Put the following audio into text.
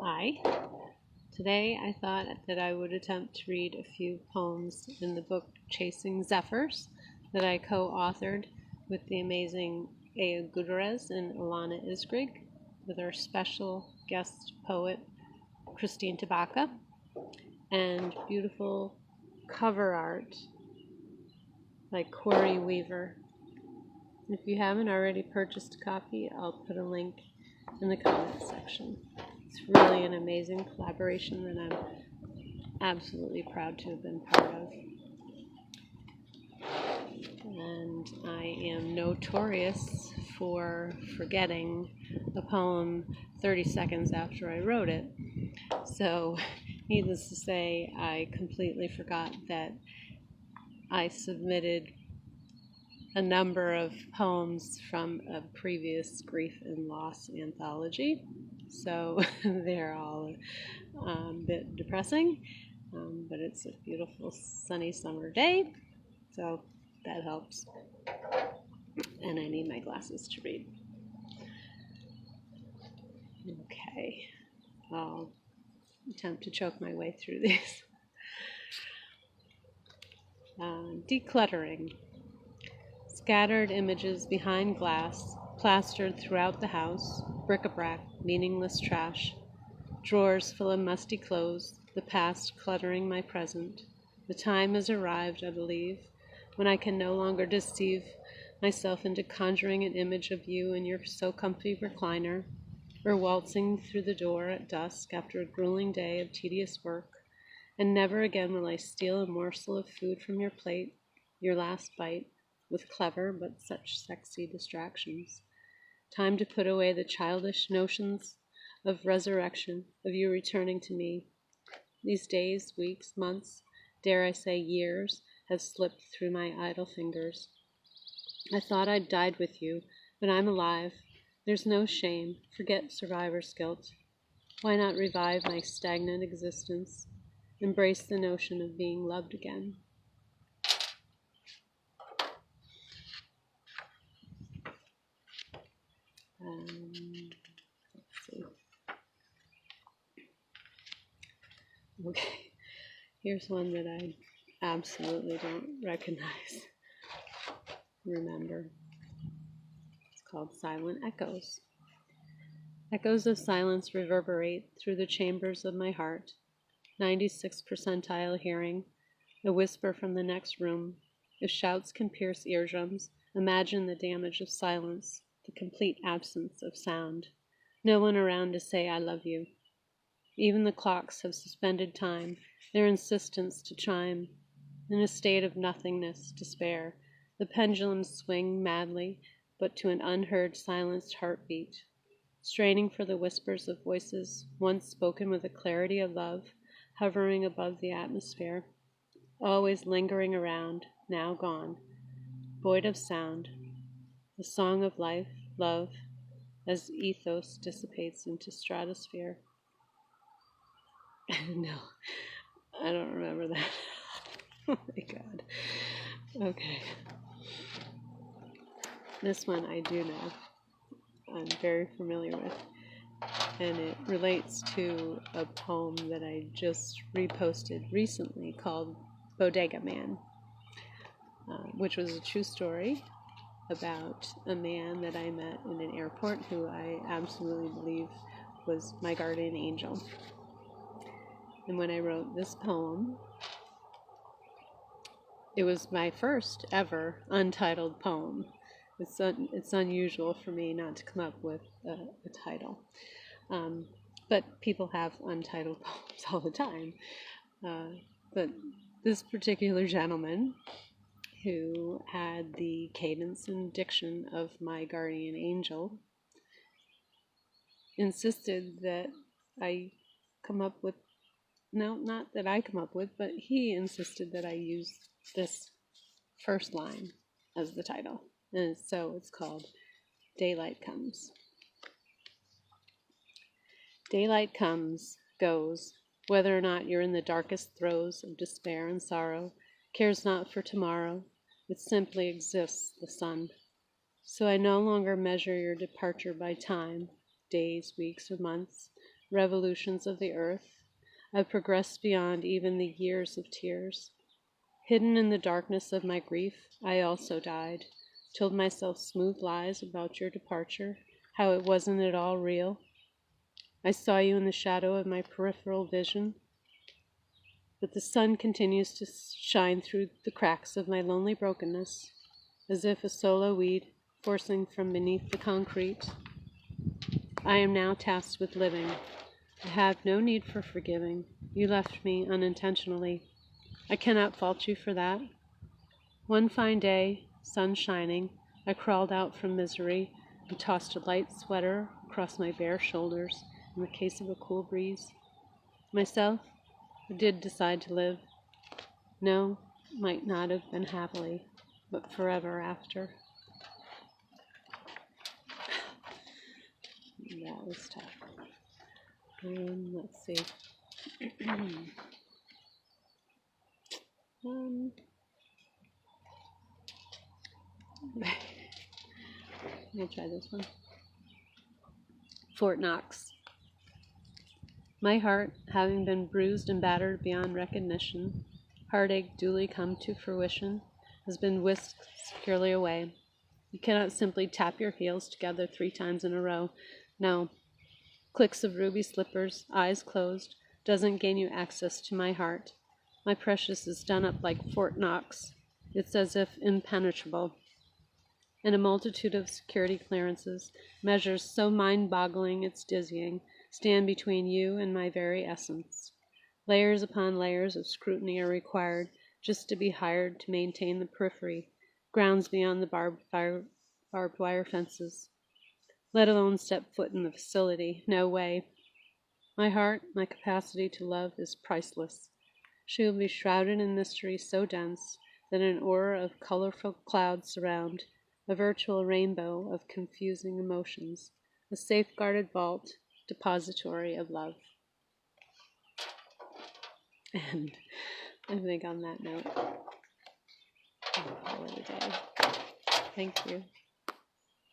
Hi. Today I thought that I would attempt to read a few poems in the book Chasing Zephyrs that I co-authored with the amazing Gutierrez and Alahana Isgrigg with our special guest poet Christine Tabaka and beautiful cover art by Cory Weaver. If you haven't already purchased a copy, I'll put a link in the comment section. It's really an amazing collaboration that I'm absolutely proud to have been part of. And I am notorious for forgetting a poem 30 seconds after I wrote it. So, needless to say, I completely forgot that I submitted a number of poems from a previous grief and loss anthology. So they're all a bit depressing, but it's a beautiful sunny summer day, so that helps. And I need my glasses to read. Okay, I'll attempt to choke my way through these. Decluttering. Scattered images behind glass, plastered throughout the house, bric-a-brac, meaningless trash, drawers full of musty clothes, the past cluttering my present. The time has arrived, I believe, when I can no longer deceive myself into conjuring an image of you in your so comfy recliner, or waltzing through the door at dusk after a grueling day of tedious work, and never again will I steal a morsel of food from your plate, your last bite, with clever but such sexy distractions. Time to put away the childish notions of resurrection, of you returning to me. These days, weeks, months, dare I say years, have slipped through my idle fingers. I thought I'd died with you, but I'm alive. There's no shame. Forget survivor's guilt. Why not revive my stagnant existence? Embrace the notion of being loved again. Let's see. Okay, here's one that I absolutely don't recognize. Remember. It's called Silent Echoes. Echoes of silence reverberate through the chambers of my heart. 96th percentile hearing, a whisper from the next room. If shouts can pierce eardrums, imagine the damage of silence, the complete absence of sound. No one around to say I love you. Even the clocks have suspended time, their insistence to chime. In a state of nothingness, despair, the pendulums swing madly, but to an unheard, silenced heartbeat, straining for the whispers of voices once spoken with a clarity of love, hovering above the atmosphere, always lingering around, now gone, void of sound, the song of life, love, as ethos dissipates into stratosphere. No, I don't remember that. Oh my god. Okay. This one I do know. I'm very familiar with. And it relates to a poem that I just reposted recently called Bodega Man, which was a true story about a man that I met in an airport who I absolutely believe was my guardian angel. And when I wrote this poem, it was my first ever untitled poem. It's unusual for me not to come up with a title. But people have untitled poems all the time. But this particular gentleman, who had the cadence and diction of my guardian angel, insisted that I come up with, no, not that I come up with, but he insisted that I use this first line as the title. And so it's called Daylight Comes. Daylight comes, goes, whether or not you're in the darkest throes of despair and sorrow, cares not for tomorrow, it simply exists, the sun. So I no longer measure your departure by time, days, weeks, or months, revolutions of the earth. I've progressed beyond even the years of tears. Hidden in the darkness of my grief, I also died. Told myself smooth lies about your departure, how it wasn't at all real. I saw you in the shadow of my peripheral vision, but the sun continues to shine through the cracks of my lonely brokenness, as if a solo weed forcing from beneath the concrete. I am now tasked with living. I have no need for forgiving. You left me unintentionally. I cannot fault you for that. One fine day, sun shining, I crawled out from misery and tossed a light sweater across my bare shoulders in the case of a cool breeze. Myself, I did decide to live. No, might not have been happily, but forever after. That was tough. Let's see. I'll try this one. Fort Knox. My heart, having been bruised and battered beyond recognition, heartache duly come to fruition, has been whisked securely away. You cannot simply tap your heels together 3 times in a row. No. Clicks of ruby slippers, eyes closed, doesn't gain you access to my heart. My precious is done up like Fort Knox. It's as if impenetrable. And a multitude of security clearances, measures so mind-boggling it's dizzying, stand between you and my very essence. Layers upon layers of scrutiny are required just to be hired to maintain the periphery, grounds beyond the barbed wire fences. Let alone step foot in the facility. No way. My heart, my capacity to love is priceless. She will be shrouded in mystery so dense that an aura of colorful clouds surround, a virtual rainbow of confusing emotions, a safeguarded vault, depository of love. And I think on that note, I'll call it a day. Thank you.